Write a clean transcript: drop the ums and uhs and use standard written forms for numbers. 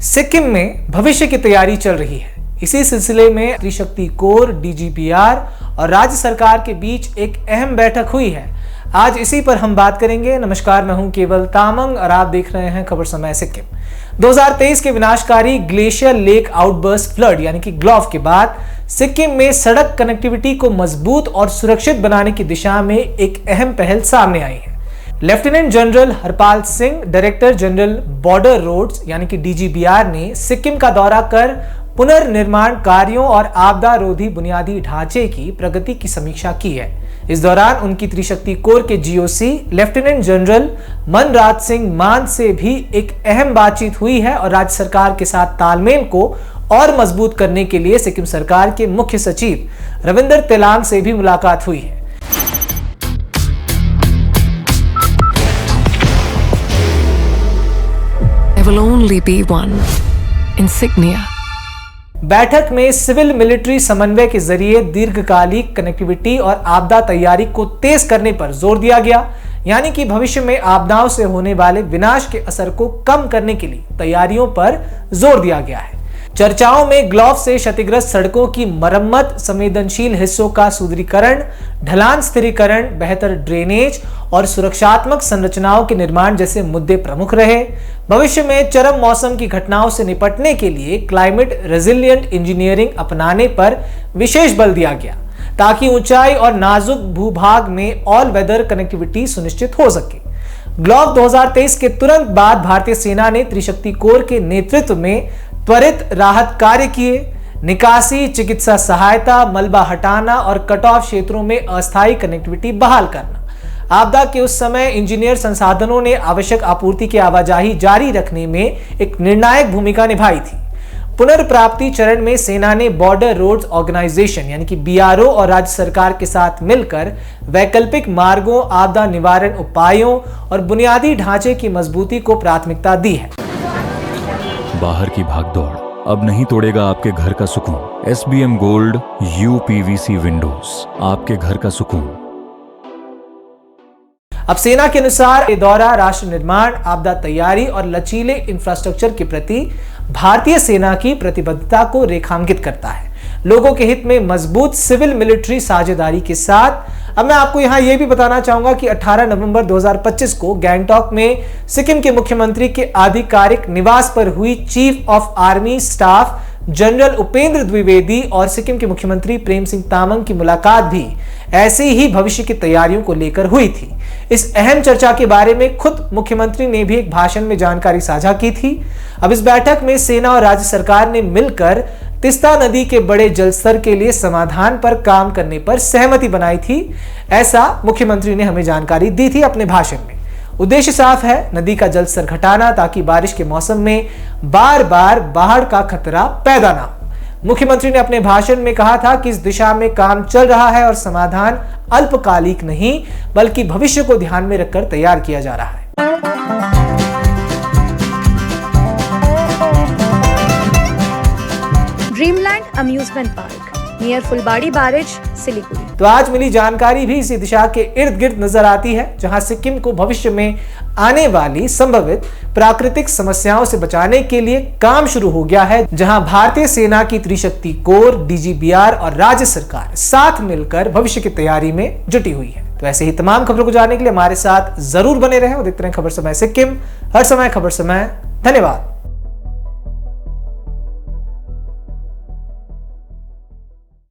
सिक्किम में भविष्य की तैयारी चल रही है। इसी सिलसिले में त्रिशक्ति कोर, डीजीपीआर और राज्य सरकार के बीच एक अहम बैठक हुई है। आज इसी पर हम बात करेंगे। नमस्कार, मैं हूं केवल तामंग और आप देख रहे हैं खबर समय सिक्किम। 2023 के विनाशकारी ग्लेशियर लेक आउटबर्स्ट फ्लड यानी कि ग्लॉफ के बाद सिक्किम में सड़क कनेक्टिविटी को मजबूत और सुरक्षित बनाने की दिशा में एक अहम पहल सामने आई है। Lieutenant general Harpal Singh, director general border roads यानी कि डीजीबीआर ने सिक्किम का दौरा कर पुनर्निर्माण कार्यों और आपदा रोधी बुनियादी ढांचे की प्रगति की समीक्षा की है। इस दौरान उनकी त्रिशक्ति कोर के GOC lieutenant general Manraj Singh मान से भी एक अहम बातचीत हुई है और राज्य सरकार के साथ तालमेल को और मजबूत करने के लिए सिक्किम सरकार के मुख्य सचिव रविंदर तेलांग से भी मुलाकात हुई है। There will only be one insignia. बैठक में सिविल मिलिट्री समन्वय के जरिए दीर्घकालिक कनेक्टिविटी और आपदा तैयारी को तेज करने पर जोर दिया गया, यानी कि भविष्य में आपदाओं से होने वाले विनाश के असर को कम करने के लिए तैयारियों पर जोर दिया गया है। चर्चाओं में ग्लॉफ से क्षतिग्रस्त सड़कों की मरम्मत, संवेदनशील हिस्सों का सुदृढ़ीकरण, ढलान स्थिरीकरण, बेहतर ड्रेनेज और सुरक्षात्मक संरचनाओं के निर्माण जैसे मुद्दे प्रमुख रहे। भविष्य में चरम मौसम की घटनाओं से निपटने के लिए क्लाइमेट रेजिलिएंट इंजीनियरिंग अपनाने पर विशेष बल दिया गया, ताकि ऊंचाई और नाजुक भूभाग में ऑल वेदर कनेक्टिविटी सुनिश्चित हो सके। ग्लॉफ 2023 के तुरंत बाद भारतीय सेना ने त्रिशक्ति कोर के नेतृत्व में त्वरित राहत कार्य किए। निकासी, चिकित्सा सहायता, मलबा हटाना और कट ऑफ क्षेत्रों में अस्थायी कनेक्टिविटी बहाल करना। आपदा के उस समय इंजीनियर संसाधनों ने आवश्यक आपूर्ति की आवाजाही जारी रखने में एक निर्णायक भूमिका निभाई थी। पुनर्प्राप्ति चरण में सेना ने बॉर्डर रोड्स ऑर्गेनाइजेशन यानी कि बीआरओ और राज्य सरकार के साथ मिलकर वैकल्पिक मार्गों, आपदा निवारण उपायों और बुनियादी ढांचे की मजबूती को प्राथमिकता दी है। बाहर की भागदौड़ अब नहीं तोड़ेगा आपके घर का सुकून। SBM गोल्ड UPVC विंडोज, आपके घर का सुकून। अब सेना के अनुसार ये दौरा राष्ट्र निर्माण, आपदा तैयारी और लचीले इंफ्रास्ट्रक्चर के प्रति भारतीय सेना की प्रतिबद्धता को रेखांकित करता है, लोगों के हित में मजबूत सिविल मिलिट्री साझेदारी के साथ। अब मैं आपको यहां यह भी बताना चाहूंगा कि 18 नवंबर 2025 को गैंगटॉक में सिक्किम के मुख्यमंत्री के आधिकारिक निवास पर हुई chief of army staff general Upendra Dwivedi और सिक्किम के मुख्यमंत्री प्रेम सिंह तामंग की मुलाकात भी ऐसे ही भविष्य की तैयारियों को लेकर हुई थी। इस अहम चर्चा के बारे में खुद मुख्यमंत्री ने भी एक भाषण में जानकारी साझा की थी। अब इस बैठक में सेना और राज्य सरकार ने मिलकर तिस्ता नदी के बड़े जलस्तर के लिए समाधान पर काम करने पर सहमति बनाई थी, ऐसा मुख्यमंत्री ने हमें जानकारी दी थी अपने भाषण में। उद्देश्य साफ है, नदी का जलस्तर घटाना, ताकि बारिश के मौसम में बार बार बाढ़ का खतरा पैदा ना हो। मुख्यमंत्री ने अपने भाषण में कहा था कि इस दिशा में काम चल रहा है और समाधान अल्पकालिक नहीं बल्कि भविष्य को ध्यान में रखकर तैयार किया जा रहा है। ड्रीमलैंड अम्यूजमेंट पार्क नियर फुलबाड़ी बैरेज, सिलीगुड़ी। तो आज मिली जानकारी भी इसी दिशा के इर्द गिर्द नजर आती है, जहां सिक्किम को भविष्य में आने वाली संभावित प्राकृतिक समस्याओं से बचाने के लिए काम शुरू हो गया है, जहां भारतीय सेना की त्रिशक्ति कोर, डीजीबीआर और राज्य सरकार साथ मिलकर भविष्य की तैयारी में जुटी हुई है। तो ऐसे ही तमाम खबरों को जानने के लिए हमारे साथ जरूर बने रहें और देखते रहें खबर समय सिक्किम, हर समय खबर समय। धन्यवाद।